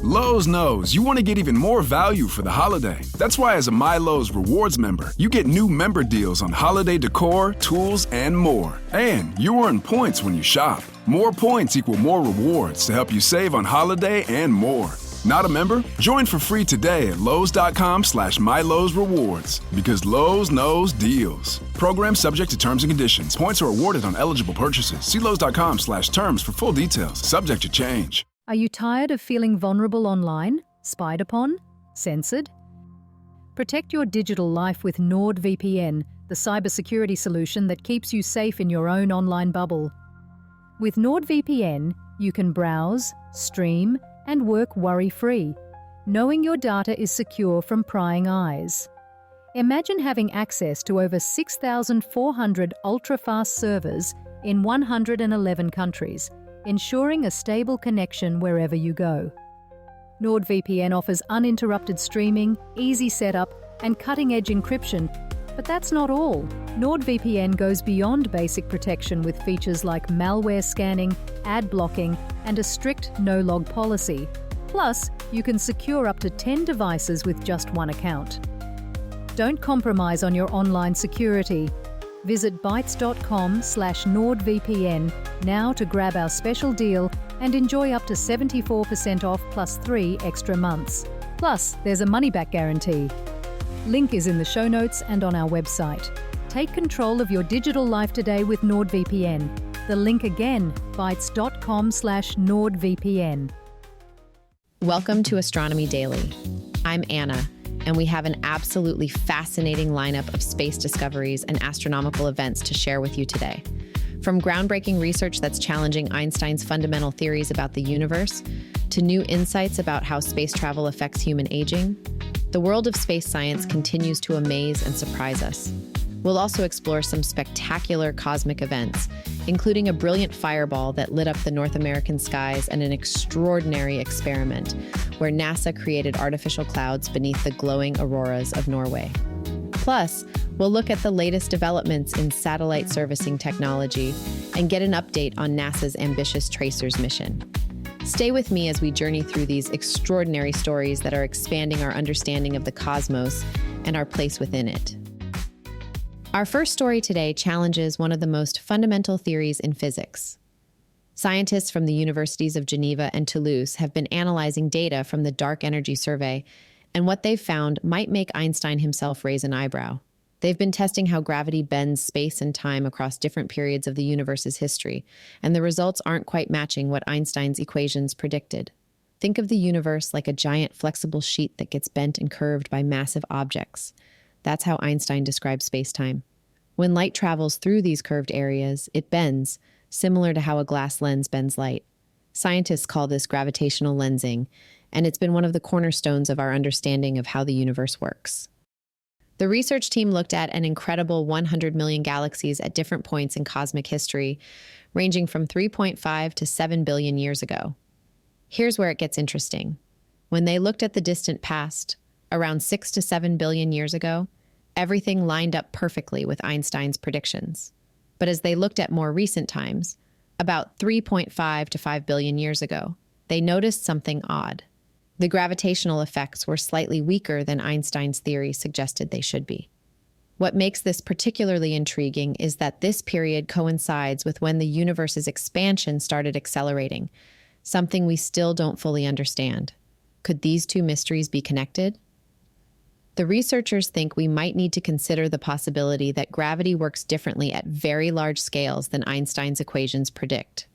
Lowe's knows you want to get even more value for the holiday. That's why as a My Lowe's Rewards member, you get new member deals on holiday decor, tools, and more. And you earn points when you shop. More points equal more rewards to help you save on holiday and more. Not a member? Join for free today at Lowe's.com/MyLowe'sRewards because Lowe's knows deals. Program subject to terms and conditions. Points are awarded on eligible purchases. See Lowe's.com/terms for full details. Subject to change. Are you tired of feeling vulnerable online, spied upon, censored? Protect your digital life with NordVPN, the cybersecurity solution that keeps you safe in your own online bubble. With NordVPN, you can browse, stream, and work worry-free, knowing your data is secure from prying eyes. Imagine having access to over 6,400 ultra-fast servers in 111 countries, ensuring a stable connection wherever you go. NordVPN offers uninterrupted streaming, easy setup, and cutting-edge encryption. But that's not all. NordVPN goes beyond basic protection with features like malware scanning, ad blocking, and a strict no-log policy. Plus, you can secure up to 10 devices with just one account. Don't compromise on your online security. Visit bytes.com/NordVPN now to grab our special deal and enjoy up to 74% off plus 3 extra months. Plus, there's a money-back guarantee. Link is in the show notes and on our website. Take control of your digital life today with NordVPN. The link again, bytes.com/NordVPN. Welcome to Astronomy Daily. I'm Anna, and we have an absolutely fascinating lineup of space discoveries and astronomical events to share with you today. From groundbreaking research that's challenging Einstein's fundamental theories about the universe, to new insights about how space travel affects human aging, the world of space science continues to amaze and surprise us. We'll also explore some spectacular cosmic events, including a brilliant fireball that lit up the North American skies and an extraordinary experiment where NASA created artificial clouds beneath the glowing auroras of Norway. Plus, we'll look at the latest developments in satellite servicing technology and get an update on NASA's ambitious Tracers mission. Stay with me as we journey through these extraordinary stories that are expanding our understanding of the cosmos and our place within it. Our first story today challenges one of the most fundamental theories in physics. Scientists from the universities of Geneva and Toulouse have been analyzing data from the Dark Energy Survey, and what they've found might make Einstein himself raise an eyebrow. They've been testing how gravity bends space and time across different periods of the universe's history, and the results aren't quite matching what Einstein's equations predicted. Think of the universe like a giant flexible sheet that gets bent and curved by massive objects. That's how Einstein describes space-time. When light travels through these curved areas, it bends, similar to how a glass lens bends light. Scientists call this gravitational lensing, and it's been one of the cornerstones of our understanding of how the universe works. The research team looked at an incredible 100 million galaxies at different points in cosmic history, ranging from 3.5 to 7 billion years ago. Here's where it gets interesting. When they looked at the distant past, around 6 to 7 billion years ago, everything lined up perfectly with Einstein's predictions. But as they looked at more recent times, about 3.5 to 5 billion years ago, they noticed something odd. The gravitational effects were slightly weaker than Einstein's theory suggested they should be. What makes this particularly intriguing is that this period coincides with when the universe's expansion started accelerating, something we still don't fully understand. Could these two mysteries be connected? The researchers think we might need to consider the possibility that gravity works differently at very large scales than Einstein's equations predict.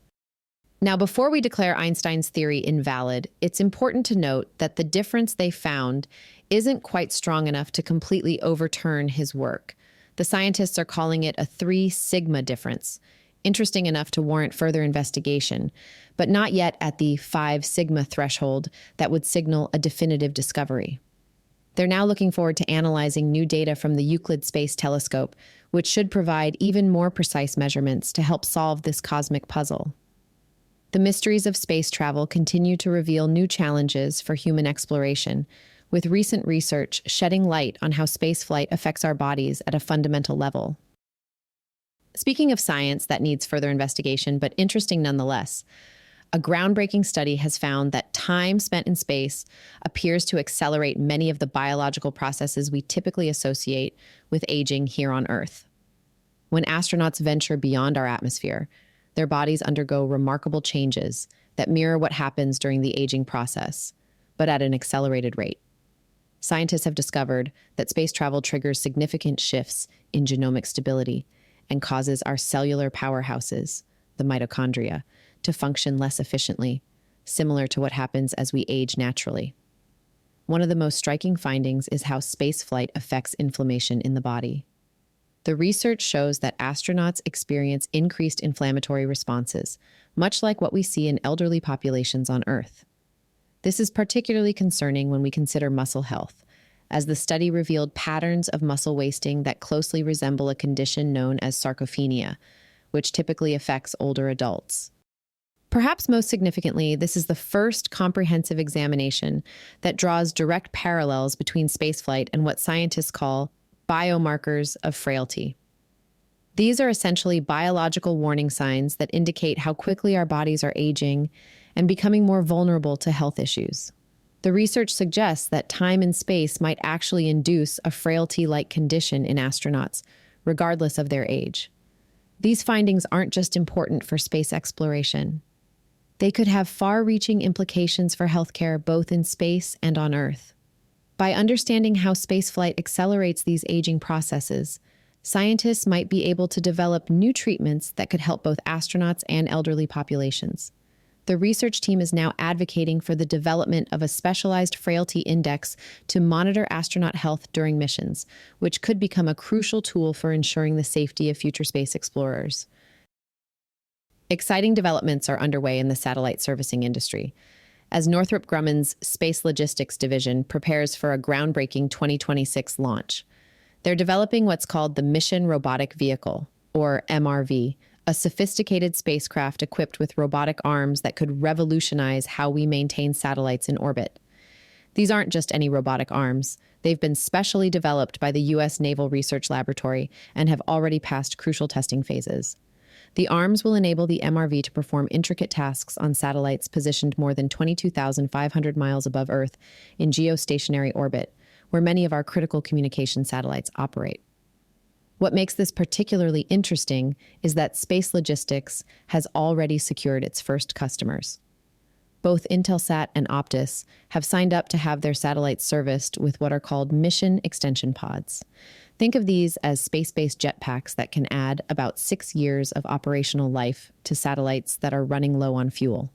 Now, before we declare Einstein's theory invalid, it's important to note that the difference they found isn't quite strong enough to completely overturn his work. The scientists are calling it a 3 sigma difference, interesting enough to warrant further investigation, but not yet at the 5 sigma threshold that would signal a definitive discovery. They're now looking forward to analyzing new data from the Euclid Space Telescope, which should provide even more precise measurements to help solve this cosmic puzzle. The mysteries of space travel continue to reveal new challenges for human exploration, with recent research shedding light on how spaceflight affects our bodies at a fundamental level. Speaking of science that needs further investigation, but interesting nonetheless, A groundbreaking study has found that time spent in space appears to accelerate many of the biological processes we typically associate with aging here on Earth. When astronauts venture beyond our atmosphere, their bodies undergo remarkable changes that mirror what happens during the aging process, but at an accelerated rate. Scientists have discovered that space travel triggers significant shifts in genomic stability and causes our cellular powerhouses, the mitochondria, to function less efficiently, similar to what happens as we age naturally. One of the most striking findings is how spaceflight affects inflammation in the body. The research shows that astronauts experience increased inflammatory responses, much like what we see in elderly populations on Earth. This is particularly concerning when we consider muscle health, as the study revealed patterns of muscle wasting that closely resemble a condition known as sarcopenia, which typically affects older adults. Perhaps most significantly, this is the first comprehensive examination that draws direct parallels between spaceflight and what scientists call biomarkers of frailty. These are essentially biological warning signs that indicate how quickly our bodies are aging and becoming more vulnerable to health issues. The research suggests that time in space might actually induce a frailty-like condition in astronauts, regardless of their age. These findings aren't just important for space exploration. They could have far-reaching implications for healthcare both in space and on Earth. By understanding how spaceflight accelerates these aging processes, scientists might be able to develop new treatments that could help both astronauts and elderly populations. The research team is now advocating for the development of a specialized frailty index to monitor astronaut health during missions, which could become a crucial tool for ensuring the safety of future space explorers. Exciting developments are underway in the satellite servicing industry, as Northrop Grumman's Space Logistics Division prepares for a groundbreaking 2026 launch. They're developing what's called the Mission Robotic Vehicle, or MRV, a sophisticated spacecraft equipped with robotic arms that could revolutionize how we maintain satellites in orbit. These aren't just any robotic arms. They've been specially developed by the U.S. Naval Research Laboratory and have already passed crucial testing phases. The arms will enable the MRV to perform intricate tasks on satellites positioned more than 22,500 miles above Earth in geostationary orbit, where many of our critical communication satellites operate. What makes this particularly interesting is that Space Logistics has already secured its first customers. Both Intelsat and Optus have signed up to have their satellites serviced with what are called mission extension pods. Think of these as space-based jetpacks that can add about 6 years of operational life to satellites that are running low on fuel.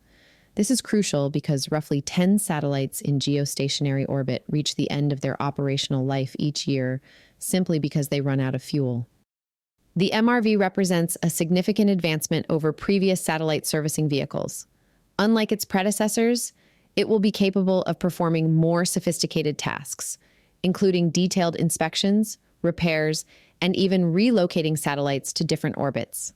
This is crucial because roughly 10 satellites in geostationary orbit reach the end of their operational life each year simply because they run out of fuel. The MRV represents a significant advancement over previous satellite servicing vehicles. Unlike its predecessors, it will be capable of performing more sophisticated tasks, including detailed inspections, repairs, and even relocating satellites to different orbits.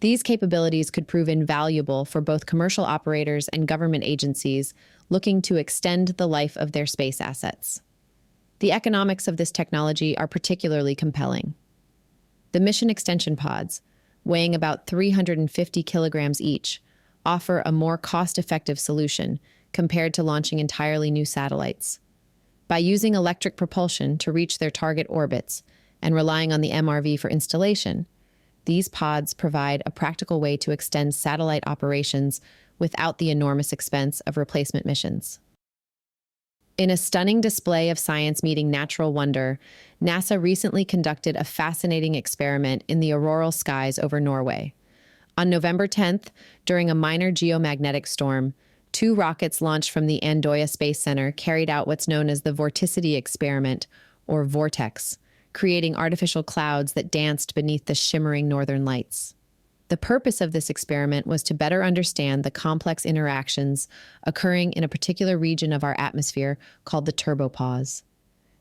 These capabilities could prove invaluable for both commercial operators and government agencies looking to extend the life of their space assets. The economics of this technology are particularly compelling. The mission extension pods, weighing about 350 kilograms each, offer a more cost-effective solution compared to launching entirely new satellites. By using electric propulsion to reach their target orbits and relying on the MRV for installation, these pods provide a practical way to extend satellite operations without the enormous expense of replacement missions. In a stunning display of science meeting natural wonder, NASA recently conducted a fascinating experiment in the auroral skies over Norway. On November 10th, during a minor geomagnetic storm, 2 rockets launched from the Andøya Space Center carried out what's known as the vorticity experiment, or vortex, creating artificial clouds that danced beneath the shimmering northern lights. The purpose of this experiment was to better understand the complex interactions occurring in a particular region of our atmosphere called the turbopause.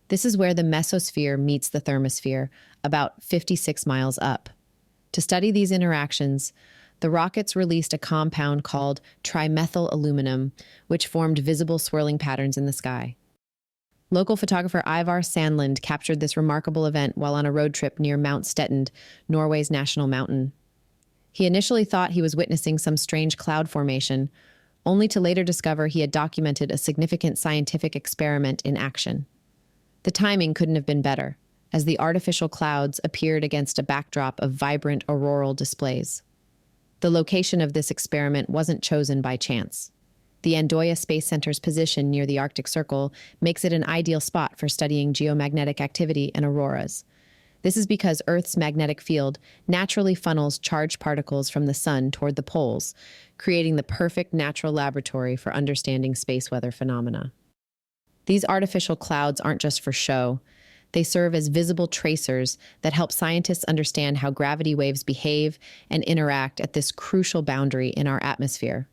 This is where the mesosphere meets the thermosphere, about 56 miles up. To study these interactions, the rockets released a compound called trimethyl aluminum, which formed visible swirling patterns in the sky. Local photographer Ivar Sandlund captured this remarkable event while on a road trip near Mount Stettin, Norway's national mountain. He initially thought he was witnessing some strange cloud formation, only to later discover he had documented a significant scientific experiment in action. The timing couldn't have been better, as the artificial clouds appeared against a backdrop of vibrant auroral displays. The location of this experiment wasn't chosen by chance. The Andoya Space Center's position near the Arctic Circle makes it an ideal spot for studying geomagnetic activity and auroras. This is because Earth's magnetic field naturally funnels charged particles from the sun toward the poles, creating the perfect natural laboratory for understanding space weather phenomena. These artificial clouds aren't just for show. They serve as visible tracers that help scientists understand how gravity waves behave and interact at this crucial boundary in our atmosphere.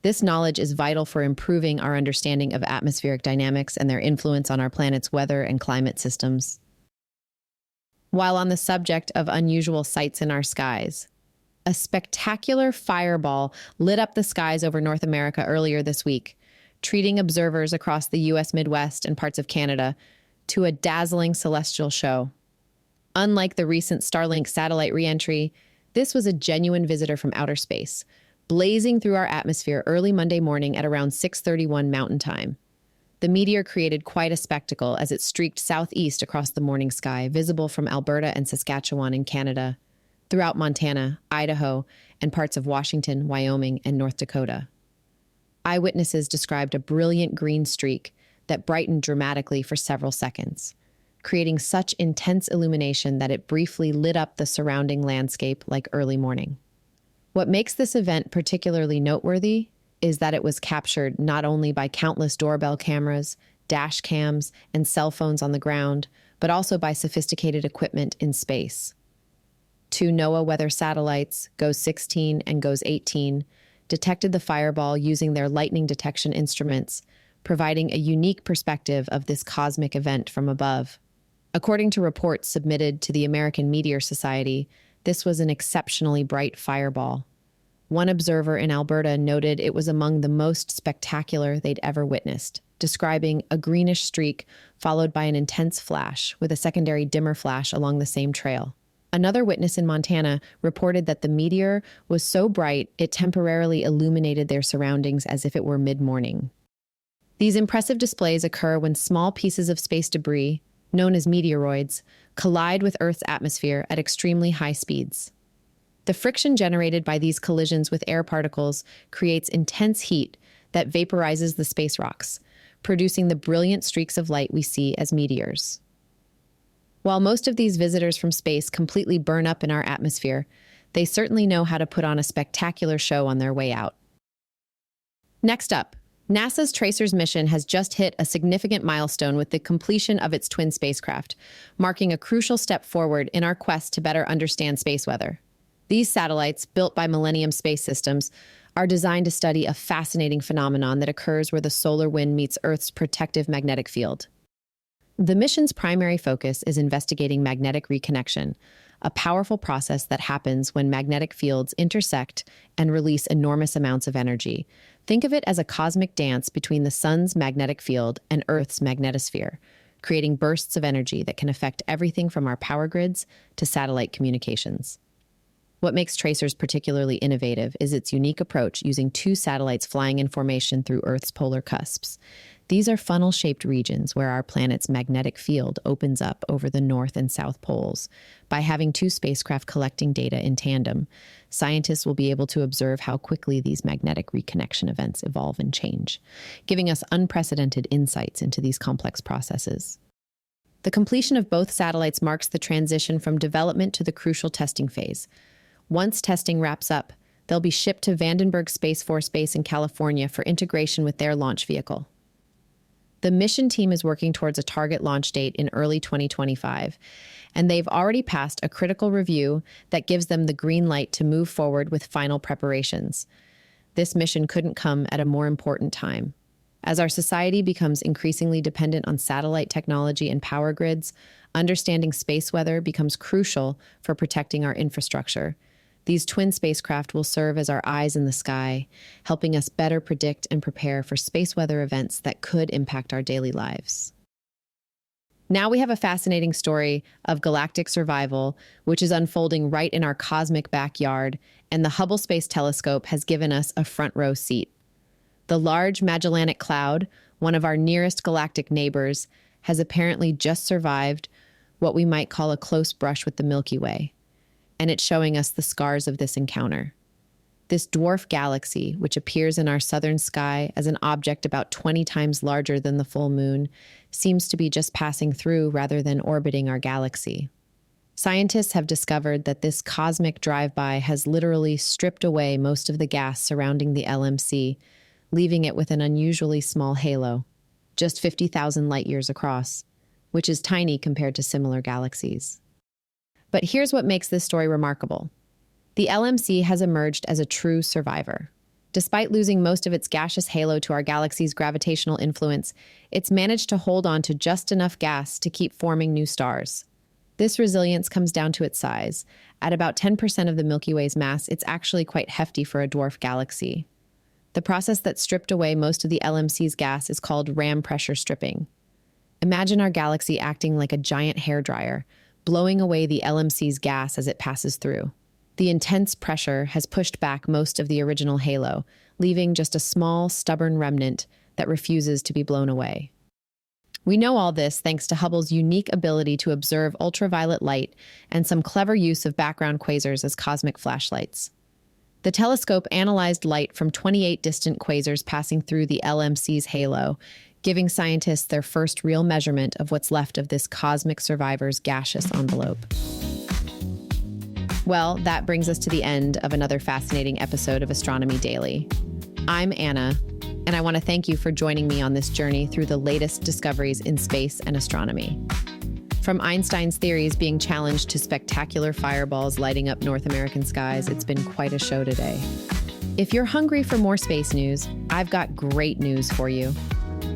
This knowledge is vital for improving our understanding of atmospheric dynamics and their influence on our planet's weather and climate systems. While on the subject of unusual sights in our skies, a spectacular fireball lit up the skies over North America earlier this week, treating observers across the U.S. Midwest and parts of Canada to a dazzling celestial show. Unlike the recent Starlink satellite re-entry, this was a genuine visitor from outer space, blazing through our atmosphere early Monday morning at around 6:31 Mountain Time. The meteor created quite a spectacle as it streaked southeast across the morning sky, visible from Alberta and Saskatchewan in Canada, throughout Montana, Idaho, and parts of Washington, Wyoming, and North Dakota. Eyewitnesses described a brilliant green streak that brightened dramatically for several seconds, creating such intense illumination that it briefly lit up the surrounding landscape like early morning. What makes this event particularly noteworthy is that it was captured not only by countless doorbell cameras, dash cams, and cell phones on the ground, but also by sophisticated equipment in space. Two NOAA weather satellites, GOES-16 and GOES-18, detected the fireball using their lightning detection instruments, providing a unique perspective of this cosmic event from above. According to reports submitted to the American Meteor Society, this was an exceptionally bright fireball. One observer in Alberta noted it was among the most spectacular they'd ever witnessed, describing a greenish streak followed by an intense flash with a secondary dimmer flash along the same trail. Another witness in Montana reported that the meteor was so bright it temporarily illuminated their surroundings as if it were mid-morning. These impressive displays occur when small pieces of space debris, known as meteoroids, collide with Earth's atmosphere at extremely high speeds. The friction generated by these collisions with air particles creates intense heat that vaporizes the space rocks, producing the brilliant streaks of light we see as meteors. While most of these visitors from space completely burn up in our atmosphere, they certainly know how to put on a spectacular show on their way out. Next up, NASA's TRACERS mission has just hit a significant milestone with the completion of its twin spacecraft, marking a crucial step forward in our quest to better understand space weather. These satellites, built by Millennium Space Systems, are designed to study a fascinating phenomenon that occurs where the solar wind meets Earth's protective magnetic field. The mission's primary focus is investigating magnetic reconnection, a powerful process that happens when magnetic fields intersect and release enormous amounts of energy. Think of it as a cosmic dance between the sun's magnetic field and Earth's magnetosphere, creating bursts of energy that can affect everything from our power grids to satellite communications. What makes TRACERS particularly innovative is its unique approach using two satellites flying in formation through Earth's polar cusps. These are funnel-shaped regions where our planet's magnetic field opens up over the north and south poles. By having two spacecraft collecting data in tandem, scientists will be able to observe how quickly these magnetic reconnection events evolve and change, giving us unprecedented insights into these complex processes. The completion of both satellites marks the transition from development to the crucial testing phase. Once testing wraps up, they'll be shipped to Vandenberg Space Force Base in California for integration with their launch vehicle. The mission team is working towards a target launch date in early 2025, and they've already passed a critical review that gives them the green light to move forward with final preparations. This mission couldn't come at a more important time. As our society becomes increasingly dependent on satellite technology and power grids, understanding space weather becomes crucial for protecting our infrastructure. These twin spacecraft will serve as our eyes in the sky, helping us better predict and prepare for space weather events that could impact our daily lives. Now we have a fascinating story of galactic survival, which is unfolding right in our cosmic backyard, and the Hubble Space Telescope has given us a front row seat. The Large Magellanic Cloud, one of our nearest galactic neighbors, has apparently just survived what we might call a close brush with the Milky Way, and it's showing us the scars of this encounter. This dwarf galaxy, which appears in our southern sky as an object about 20 times larger than the full moon, seems to be just passing through rather than orbiting our galaxy. Scientists have discovered that this cosmic drive-by has literally stripped away most of the gas surrounding the LMC, leaving it with an unusually small halo, just 50,000 light-years across, which is tiny compared to similar galaxies. But here's what makes this story remarkable. The LMC has emerged as a true survivor. Despite losing most of its gaseous halo to our galaxy's gravitational influence, it's managed to hold on to just enough gas to keep forming new stars. This resilience comes down to its size. At about 10% of the Milky Way's mass, it's actually quite hefty for a dwarf galaxy. The process that stripped away most of the LMC's gas is called ram pressure stripping. Imagine our galaxy acting like a giant hairdryer, blowing away the LMC's gas as it passes through. The intense pressure has pushed back most of the original halo, leaving just a small, stubborn remnant that refuses to be blown away. We know all this thanks to Hubble's unique ability to observe ultraviolet light and some clever use of background quasars as cosmic flashlights. The telescope analyzed light from 28 distant quasars passing through the LMC's halo, giving scientists their first real measurement of what's left of this cosmic survivor's gaseous envelope. Well, that brings us to the end of another fascinating episode of Astronomy Daily. I'm Anna, and I want to thank you for joining me on this journey through the latest discoveries in space and astronomy. From Einstein's theories being challenged to spectacular fireballs lighting up North American skies, it's been quite a show today. If you're hungry for more space news, I've got great news for you.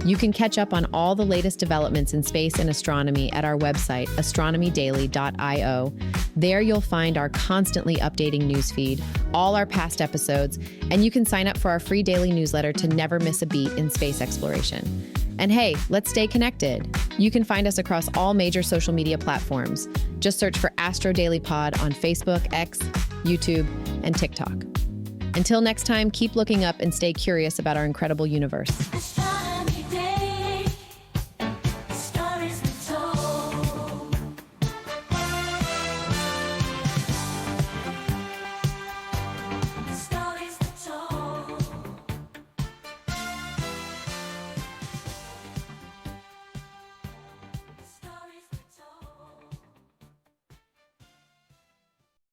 You can catch up on all the latest developments in space and astronomy at our website, astronomydaily.io. There you'll find our constantly updating newsfeed, all our past episodes, and you can sign up for our free daily newsletter to never miss a beat in space exploration. And hey, let's stay connected. You can find us across all major social media platforms. Just search for Astro Daily Pod on Facebook, X, YouTube, and TikTok. Until next time, keep looking up and stay curious about our incredible universe.